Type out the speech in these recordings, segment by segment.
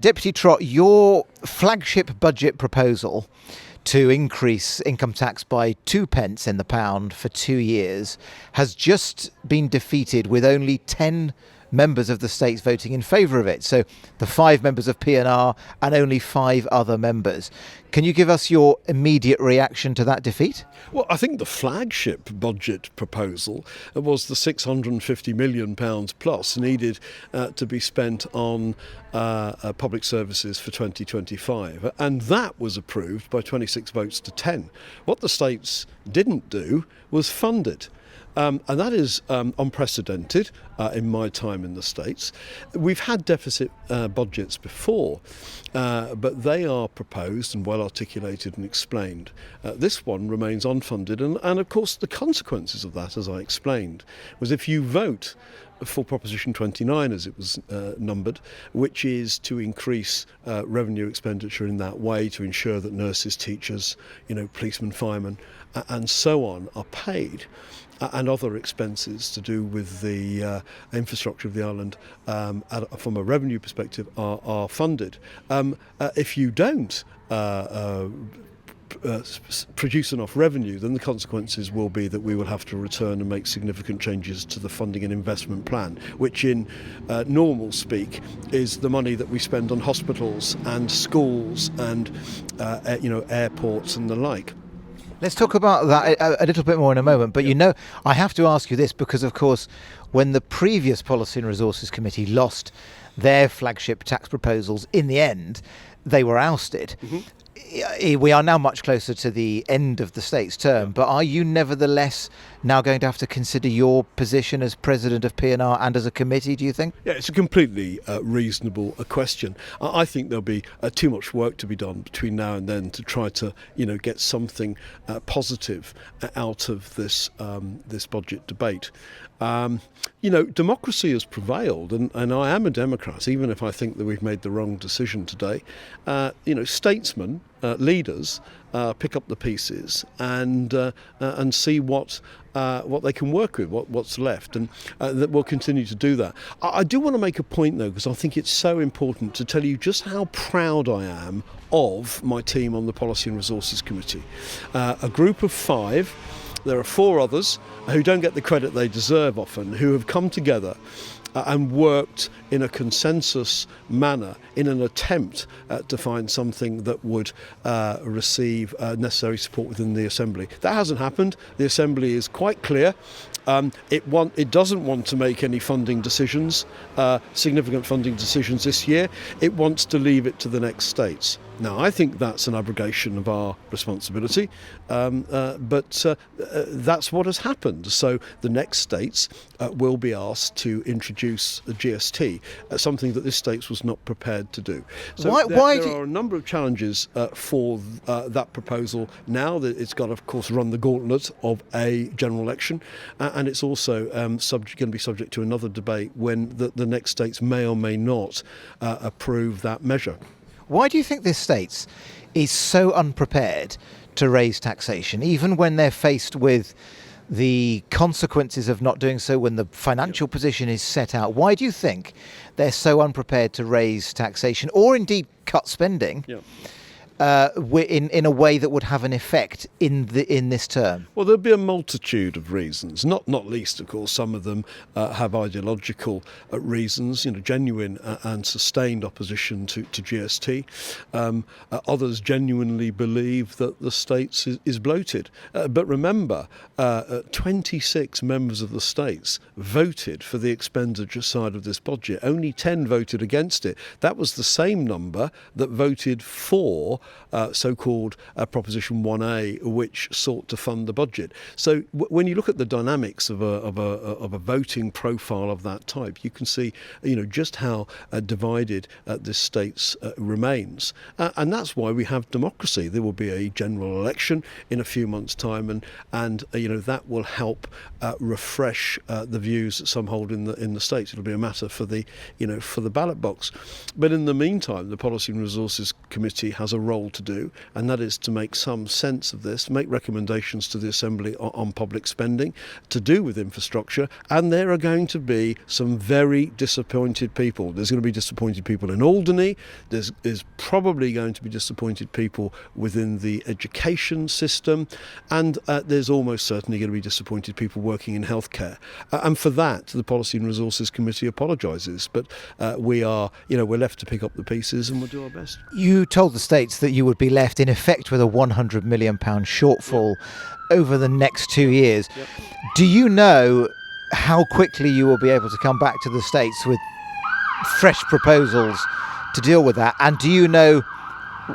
Deputy Trott, your flagship budget proposal to increase income tax by 2p in the pound for 2 years has just been defeated with only 10 members of the states voting in favour of it. So the 5 members of P&R and only 5 other members. Can you give us your immediate reaction to that defeat? Well, I think the flagship budget proposal was the £650 million plus needed to be spent on public services for 2025. And that was approved by 26 votes to 10. What the states didn't do was fund it. And that is unprecedented in my time in the States. We've had deficit budgets before, but they are proposed and well articulated and explained. This one remains unfunded, and of course the consequences of that, as I explained, was if you vote for Proposition 29, as it was numbered, which is to increase revenue expenditure in that way to ensure that nurses, teachers, policemen, firemen, and so on are paid, and other expenses to do with the infrastructure of the island from a revenue perspective are funded. If you don't produce enough revenue, then the consequences will be that we will have to return and make significant changes to the funding and investment plan, which in normal speak is the money that we spend on hospitals and schools and airports and the like. Let's talk about that a little bit more in a moment. But I have to ask you this because, of course, when the previous Policy and Resources Committee lost their flagship tax proposals, in the end, they were ousted. Mm-hmm. We are now much closer to the end of the state's term, but are you nevertheless now going to have to consider your position as president of P&R and as a committee, do you think? Yeah, it's a completely reasonable question. I think there'll be too much work to be done between now and then to try to, get something positive out of this budget debate. Democracy has prevailed, and I am a Democrat, even if I think that we've made the wrong decision today. Statesmen, leaders, pick up the pieces and see what they can work with, what's left, and that we'll continue to do that. I do want to make a point, though, because I think it's so important to tell you just how proud I am of my team on the Policy and Resources Committee. A group of 5. There are 4 others who don't get the credit they deserve often, who have come together and worked in a consensus manner in an attempt to find something that would receive necessary support within the Assembly. That hasn't happened. The Assembly is quite clear. It doesn't want to make any funding decisions, significant funding decisions this year. It wants to leave it to the next states. Now, I think that's an abrogation of our responsibility, but that's what has happened. So the next states will be asked to introduce the GST, something that this state was not prepared to do. So there are a number of challenges for that proposal now. That it's got to, of course, run the gauntlet of a general election, and it's also going to be subject to another debate when the next states may or may not approve that measure. Why do you think this state is so unprepared to raise taxation, even when they're faced with the consequences of not doing so, when the financial position is set out? Why do you think they're so unprepared to raise taxation or indeed cut spending in a way that would have an effect in this term? Well, there'll be a multitude of reasons, not least, of course, some of them have ideological reasons, genuine and sustained opposition to GST. Others genuinely believe that the states is bloated. But remember, 26 members of the states voted for the expenditure side of this budget. Only 10 voted against it. That was the same number that voted for so-called Proposition 1A, which sought to fund the budget. So when you look at the dynamics of a voting profile of that type, you can see just how divided this state remains, and that's why we have democracy. There will be a general election in a few months' time, and that will help refresh the views that some hold in the states. It'll be a matter for the ballot box. But in the meantime, the Policy and Resources Committee has a role role to do, and that is to make some sense of this, make recommendations to the Assembly on public spending to do with infrastructure. And there are going to be some very disappointed people. There's going to be disappointed people in Alderney. There's probably going to be disappointed people within the education system, and there's almost certainly going to be disappointed people working in healthcare. And for that, the Policy and Resources Committee apologises. But we're left to pick up the pieces, and we'll do our best. You told the states that you would be left in effect with a £100 million shortfall over the next 2 years. Yep. Do you know how quickly you will be able to come back to the states with fresh proposals to deal with that? And do you know,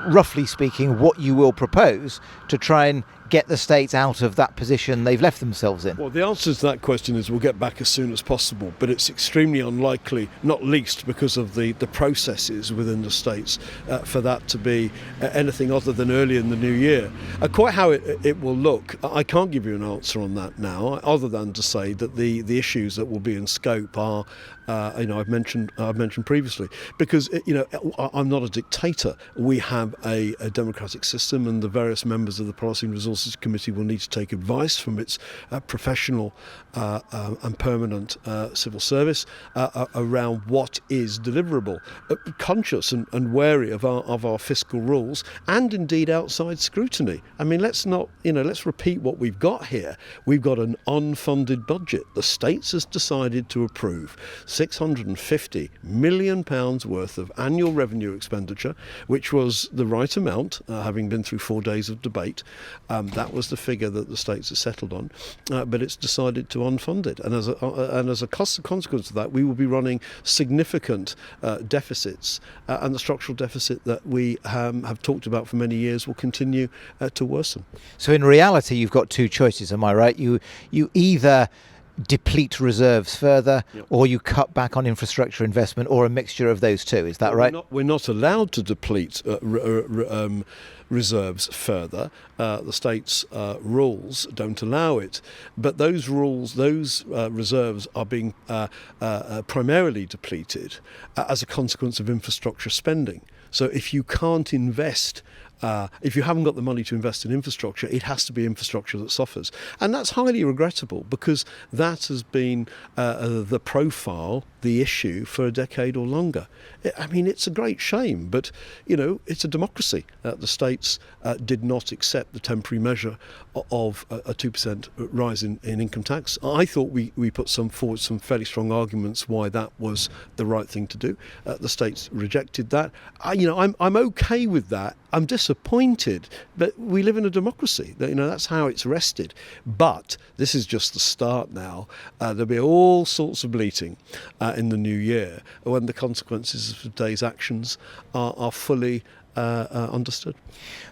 roughly speaking, what you will propose to try and get the states out of that position they've left themselves in? Well, the answer to that question is we'll get back as soon as possible, but it's extremely unlikely, not least because of the processes within the states, for that to be anything other than early in the new year. Quite how it will look, I can't give you an answer on that now, other than to say that the issues that will be in scope are, I've mentioned previously, because I'm not a dictator. We have a democratic system, and the various members of the Policy and Resources Committee will need to take advice from its professional and permanent civil service around what is deliverable, conscious and wary of our fiscal rules, and indeed outside scrutiny. I mean, let's repeat what we've got here. We've got an unfunded budget. The states has decided to approve £650 million worth of annual revenue expenditure, which was the right amount, having been through 4 days of debate. That was the figure that the states have settled on, but it's decided to unfund it. And as a consequence of that, we will be running significant deficits, and the structural deficit that we have talked about for many years will continue to worsen. So in reality, you've got two choices, am I right? You either deplete reserves further, or you cut back on infrastructure investment, or a mixture of those two. Is that right? We're not allowed to deplete reserves further. The state's rules don't allow it. But those reserves are being primarily depleted as a consequence of infrastructure spending. So if you can't invest, if you haven't got the money to invest in infrastructure, it has to be infrastructure that suffers. And that's highly regrettable, because that has been the profile, the issue, for a decade or longer. I mean, it's a great shame, but, it's a democracy. The states did not accept the temporary measure of a 2% rise in income tax. I thought we put forward some fairly strong arguments why that was the right thing to do. The states rejected that. I'm okay with that. I'm disappointed, but we live in a democracy. That's how it's rested. But this is just the start now. There'll be all sorts of bleating in the new year when the consequences of today's actions are fully understood.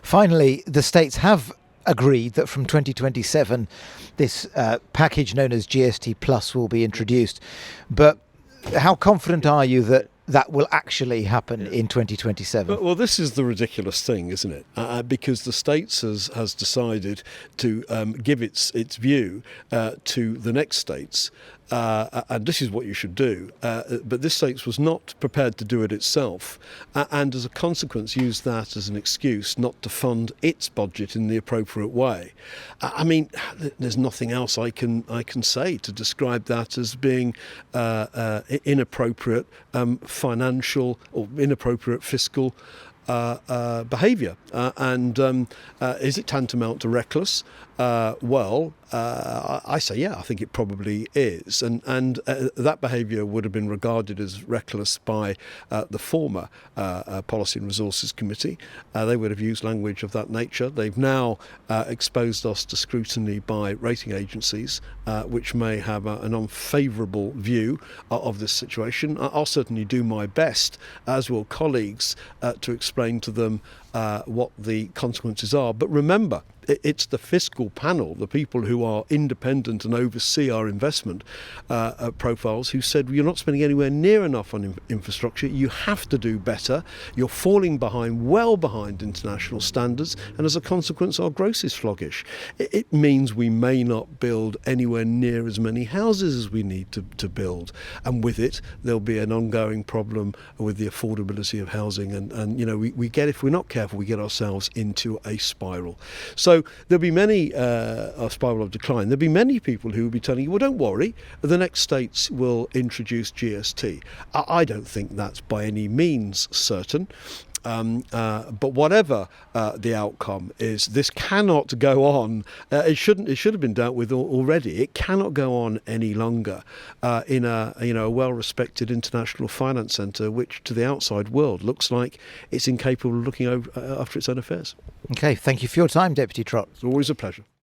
Finally, the states have agreed that from 2027 this package known as GST Plus will be introduced. But how confident are you that will actually happen in 2027? Well, this is the ridiculous thing, isn't it? Because the states has decided to give its view to the next states. And this is what you should do. But this state was not prepared to do it itself, and as a consequence used that as an excuse not to fund its budget in the appropriate way. I mean, there's nothing else I can say to describe that as being inappropriate financial or inappropriate fiscal behaviour. Is it tantamount to reckless? I say, yeah, I think it probably is. And that behaviour would have been regarded as reckless by the former Policy and Resources Committee. They would have used language of that nature. They've now exposed us to scrutiny by rating agencies, which may have an unfavourable view of this situation. I'll certainly do my best, as will colleagues, to explain to them what the consequences are. But remember, it's the fiscal panel, the people who are independent and oversee our investment profiles, who said you're not spending anywhere near enough on infrastructure. You have to do better. You're falling behind, well behind international standards, and as a consequence, our growth is sluggish. It means we may not build anywhere near as many houses as we need to build, and with it, there'll be an ongoing problem with the affordability of housing, and we get, if we're not careful, we get ourselves into a spiral. So there'll be many a spiral of decline. There'll be many people who will be telling you, well, don't worry, the next states will introduce GST. I don't think that's by any means certain. But whatever the outcome is, this cannot go on. It should have been dealt with already. It cannot go on any longer in a well-respected international finance centre, which to the outside world looks like it's incapable of looking after its own affairs. Okay, thank you for your time, Deputy Trott. It's always a pleasure.